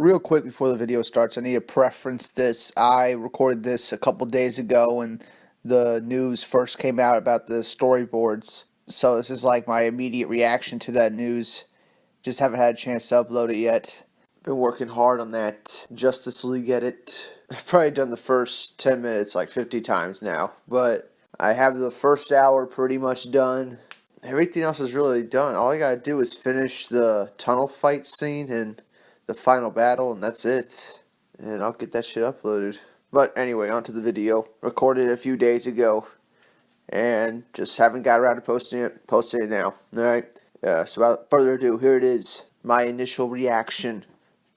Real quick before the video starts, I need to preference this. I recorded this a couple days ago when the news first came out about the storyboards. So this is like my immediate reaction to that news. Just haven't had a chance to upload it yet. Been working hard on that Justice League edit. I've probably done the first 10 minutes like 50 times now. But I have the first hour pretty much done. Everything else is really done. All I gotta do is finish the tunnel fight scene and the final battle, and that's it. And I'll get that shit uploaded. But anyway, on to the video. Recorded it a few days ago, and just haven't got around to posting it now. Alright? So without further ado, here it is. My initial reaction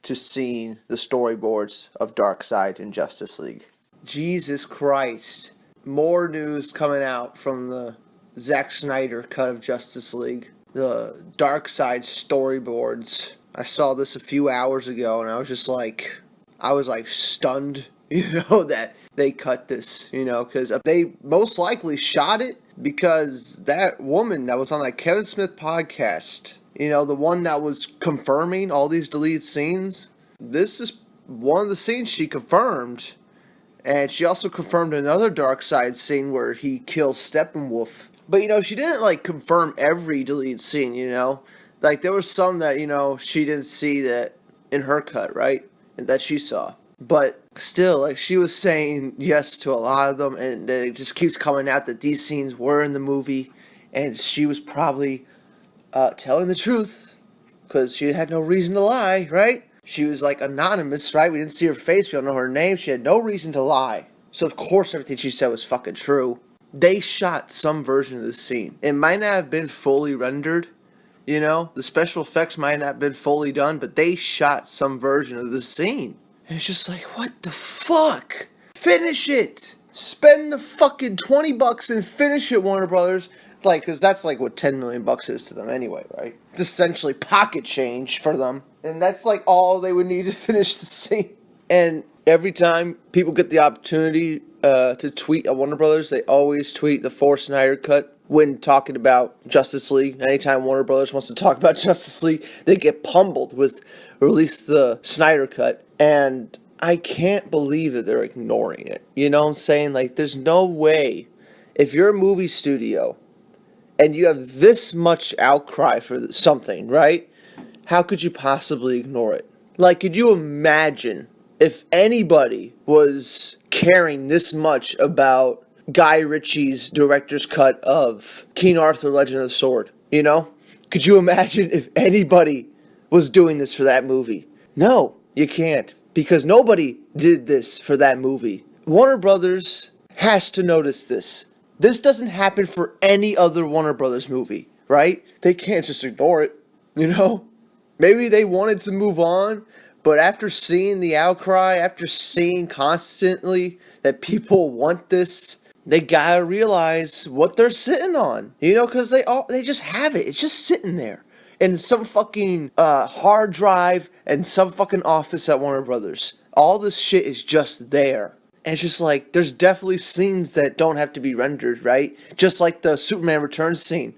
to seeing the storyboards of Darkseid in Justice League. Jesus Christ. More news coming out from the Zack Snyder cut of Justice League. The Darkseid storyboards. I saw this a few hours ago and I was like stunned, that they cut this, because they most likely shot it because that woman that was on that Kevin Smith podcast, the one that was confirming all these deleted scenes, this is one of the scenes she confirmed. And she also confirmed another Darkseid scene where he kills Steppenwolf. But, she didn't, confirm every deleted scene, there was some that, she didn't see that in her cut, right? That she saw. But still, she was saying yes to a lot of them, and it just keeps coming out that these scenes were in the movie, and she was probably telling the truth, because she had no reason to lie, right? She was, anonymous, right? We didn't see her face, we don't know her name, she had no reason to lie. So, of course, everything she said was fucking true. They shot some version of the scene. It might not have been fully rendered, the special effects might not have been fully done, but they shot some version of the scene. And it's just what the fuck? Finish it! Spend the fucking $20 and finish it, Warner Brothers. Because that's what $10 million is to them anyway, right? It's essentially pocket change for them. And that's all they would need to finish the scene. And every time people get the opportunity to tweet at Warner Brothers, they always tweet the Snyder cut when talking about Justice League. Anytime Warner Brothers wants to talk about Justice League, they get pummeled with release the Snyder cut. And I can't believe that they're ignoring it. You know what I'm saying? There's no way. If you're a movie studio and you have this much outcry for something, right? How could you possibly ignore it? Could you imagine if anybody was caring this much about Guy Ritchie's director's cut of King Arthur, Legend of the Sword, Could you imagine if anybody was doing this for that movie? No, you can't, because nobody did this for that movie. Warner Brothers has to notice this. This doesn't happen for any other Warner Brothers movie, right? They can't just ignore it, Maybe they wanted to move on, but after seeing the outcry, after seeing constantly that people want this, they gotta realize what they're sitting on, because they just have it. It's just sitting there in some fucking hard drive and some fucking office at Warner Brothers. All this shit is just there. And it's just there's definitely scenes that don't have to be rendered, right? Just like the Superman Returns scene,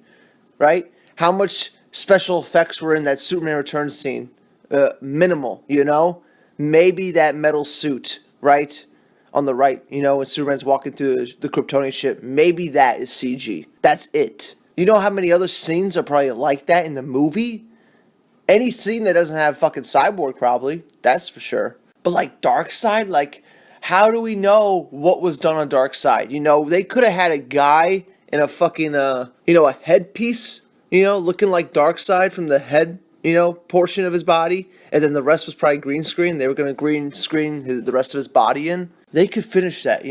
right? How much special effects were in that Superman Returns scene? Minimal, Maybe that metal suit, right? On the right, when Superman's walking through the Kryptonian ship, maybe that is CG. That's it. You know how many other scenes are probably like that in the movie? Any scene that doesn't have fucking Cyborg, probably. That's for sure. But Darkseid, how do we know what was done on Darkseid? They could have had a guy in a fucking, a headpiece, looking like Darkseid from the head, portion of his body. And then the rest was probably green screen. They were going to green screen the rest of his body in. They could finish that,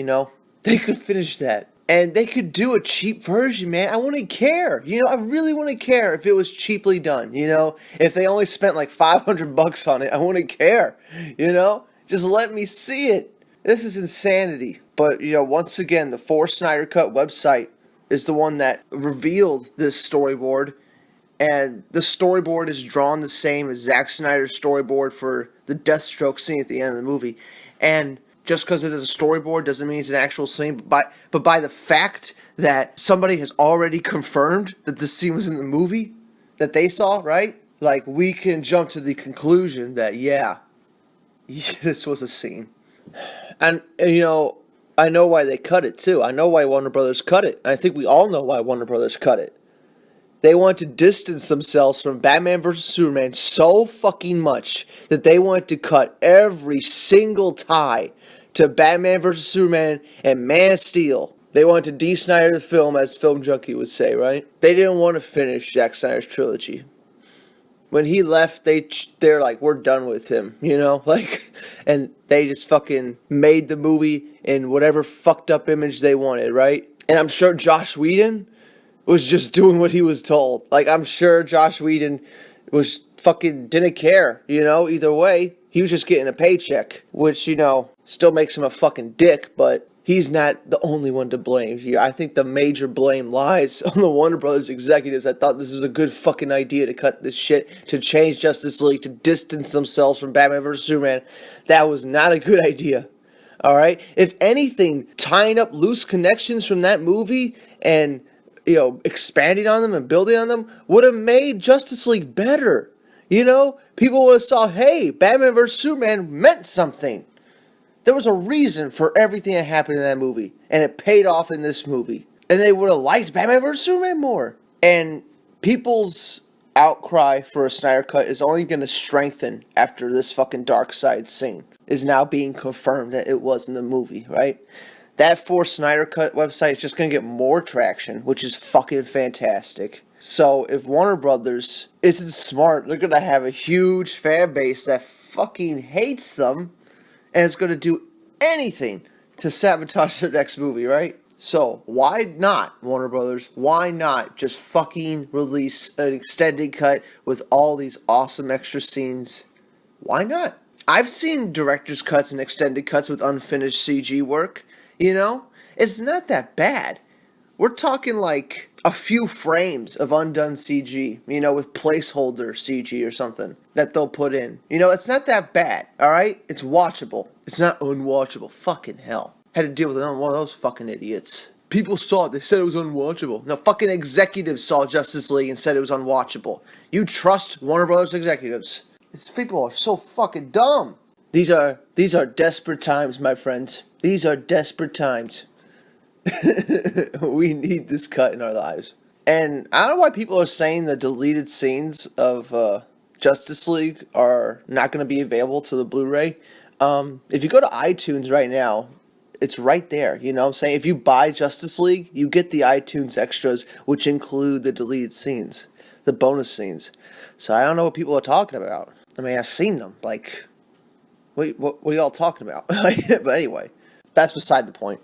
They could finish that. And they could do a cheap version, man. I wouldn't care. I really wouldn't care if it was cheaply done, If they only spent $500 on it, I wouldn't care, Just let me see it. This is insanity. But, once again, the Snyder Cut website is the one that revealed this storyboard. And the storyboard is drawn the same as Zack Snyder's storyboard for the Deathstroke scene at the end of the movie. And just because it is a storyboard doesn't mean it's an actual scene. But by the fact that somebody has already confirmed that this scene was in the movie that they saw, right? We can jump to the conclusion that, yeah, This was a scene. And, I know why they cut it, too. I know why Warner Brothers cut it. I think we all know why Warner Brothers cut it. They want to distance themselves from Batman vs. Superman so fucking much that they want to cut every single tie to Batman vs. Superman and Man of Steel. They want to de-Snyder the film, as Film Junkie would say, right? They didn't want to finish Zack Snyder's trilogy. When he left, they're like, we're done with him, and they just fucking made the movie in whatever fucked up image they wanted, right? And I'm sure Joss Whedon was just doing what he was told. Like, I'm sure Joss Whedon was fucking didn't care, either way. He was just getting a paycheck, which, still makes him a fucking dick, but he's not the only one to blame here. I think the major blame lies on the Warner Brothers executives. I thought this was a good fucking idea to cut this shit, to change Justice League, to distance themselves from Batman vs. Superman. That was not a good idea. Alright? If anything, tying up loose connections from that movie and expanding on them and building on them would have made Justice League better. People would have saw, hey, Batman vs. Superman meant something. There was a reason for everything that happened in that movie, and it paid off in this movie. And they would have liked Batman vs. Superman more. And people's outcry for a Snyder Cut is only going to strengthen after this fucking Darkseid scene is now being confirmed that it was in the movie, right? That For Snyder Cut website is just going to get more traction, which is fucking fantastic. So if Warner Brothers isn't smart, they're going to have a huge fan base that fucking hates them and is going to do anything to sabotage their next movie, right? So why not, Warner Brothers? Why not just fucking release an extended cut with all these awesome extra scenes? Why not? I've seen director's cuts and extended cuts with unfinished CG work. It's not that bad. We're talking like a few frames of undone CG, with placeholder CG or something that they'll put in. It's not that bad, alright? It's watchable. It's not unwatchable. Fucking hell. Had to deal with one of those fucking idiots. People saw it. They said it was unwatchable. No, fucking executives saw Justice League and said it was unwatchable. You trust Warner Brothers executives. These people are so fucking dumb. These are desperate times, my friends. These are desperate times. We need this cut in our lives. And I don't know why people are saying the deleted scenes of Justice League are not going to be available to the Blu-ray. If you go to iTunes right now, it's right there. You know what I'm saying? If you buy Justice League, you get the iTunes extras, which include the deleted scenes, the bonus scenes. So I don't know what people are talking about. I mean, I've seen them. Like, what are y'all talking about? But anyway, that's beside the point.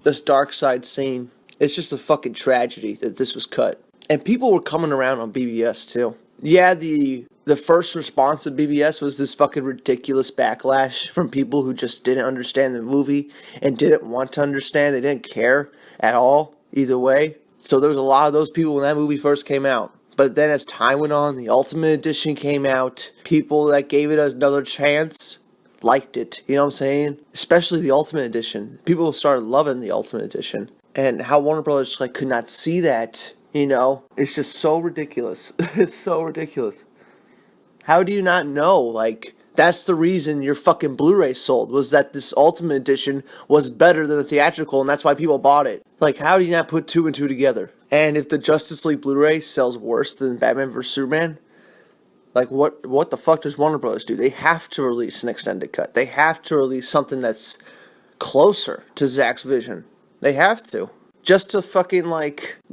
This Darkseid scene, it's just a fucking tragedy that this was cut. And people were coming around on BBS too. Yeah, the first response of BBS was this fucking ridiculous backlash from people who just didn't understand the movie and didn't want to understand. They didn't care at all, either way. So there was a lot of those people when that movie first came out. But then as time went on, the Ultimate Edition came out. People that gave it another chance liked it. You know what I'm saying? Especially the Ultimate Edition. People started loving the Ultimate Edition. And how Warner Brothers could not see that, it's just so ridiculous. It's so ridiculous. How do you not know? That's the reason your fucking Blu-ray sold, was that this Ultimate Edition was better than the theatrical, and that's why people bought it. How do you not put two and two together? And if the Justice League Blu-ray sells worse than Batman vs. Superman, what the fuck does Warner Bros. Do? They have to release an extended cut. They have to release something that's closer to Zack's vision. They have to. Just to fucking,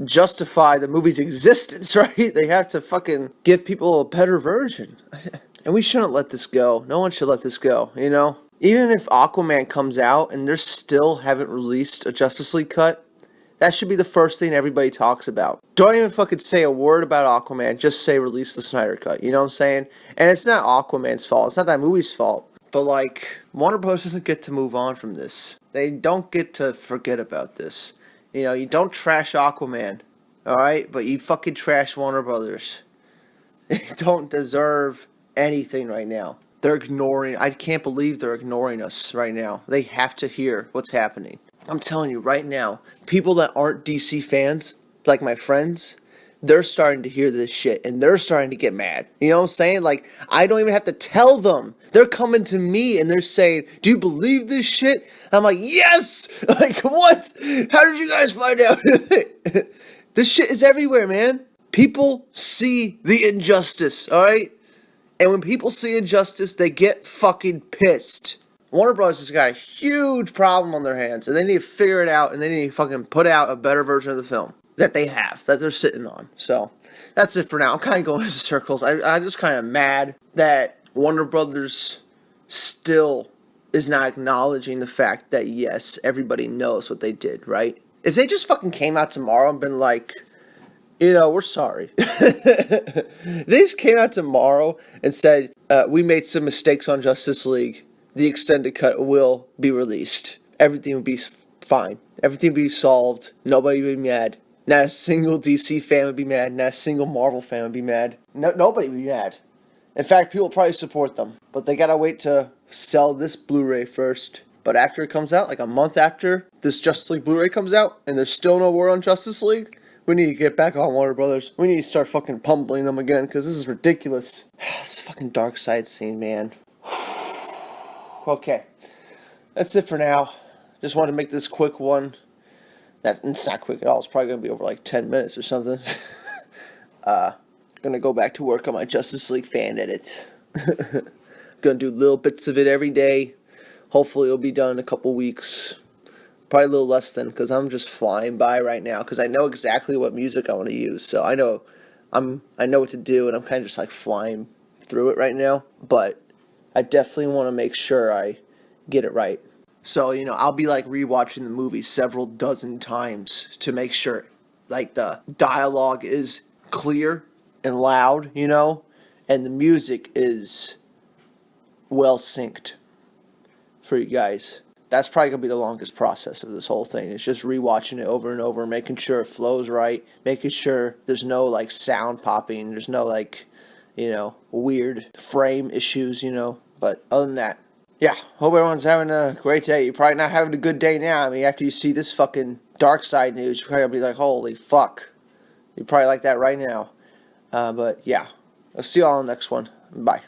justify the movie's existence, right? They have to fucking give people a better version. And we shouldn't let this go. No one should let this go, Even if Aquaman comes out and they still haven't released a Justice League cut, that should be the first thing everybody talks about. Don't even fucking say a word about Aquaman. Just say release the Snyder Cut. You know what I'm saying? And it's not Aquaman's fault. It's not that movie's fault. But, Warner Bros. Doesn't get to move on from this. They don't get to forget about this. You don't trash Aquaman. Alright? But you fucking trash Warner Brothers. They don't deserve anything right now. They're ignoring. I can't believe they're ignoring us right now. They have to hear what's happening. I'm telling you right now, people that aren't DC fans, like my friends, they're starting to hear this shit and they're starting to get mad. You know what I'm saying? Like, I don't even have to tell them. They're coming to me and they're saying, do you believe this shit? I'm like, yes! Like, what? How did you guys find out? This shit is everywhere, man. People see the injustice, alright? And when people see injustice, they get fucking pissed. Warner Bros. Has got a huge problem on their hands, and they need to figure it out, and they need to fucking put out a better version of the film that they have, that they're sitting on. So, that's it for now. I'm kind of going in circles. I'm just kind of mad that Warner Brothers still is not acknowledging the fact that, yes, everybody knows what they did, right? If they just fucking came out tomorrow and been like, you know, we're sorry. They just came out tomorrow and said, we made some mistakes on Justice League. The extended cut will be released. Everything will be fine. Everything will be solved. Nobody would be mad. Not a single DC fan would be mad. Not a single Marvel fan would be mad. Nobody would be mad. In fact, people will probably support them. But they gotta wait to sell this Blu-ray first. But after it comes out, like a month after this Justice League Blu-ray comes out, and there's still no word on Justice League, we need to get back on Warner Brothers. We need to start fucking pummeling them again, because this is ridiculous. This fucking Darkseid scene, man. Okay, that's it for now. Just wanted to make this quick one. It's not quick at all. It's probably going to be over like 10 minutes or something. Going to go back to work on my Justice League fan edit. Going to do little bits of it every day. Hopefully it'll be done in a couple weeks. Probably a little less than, because I'm just flying by right now. Because I know exactly what music I want to use. So I know what to do, and I'm kind of just like flying through it right now. But I definitely want to make sure I get it right. So, you know, I'll be like rewatching the movie several dozen times to make sure like the dialogue is clear and loud, you know, and the music is well synced for you guys. That's probably going to be the longest process of this whole thing. It's just rewatching it over and over, making sure it flows right, making sure there's no like sound popping, there's no like, you know, weird frame issues, you know. But other than that, yeah, hope everyone's having a great day. You're probably not having a good day now. I mean, after you see this fucking Darkseid news, you're probably going to be like, holy fuck. You're probably like that right now. But yeah, I'll see you all on the next one. Bye.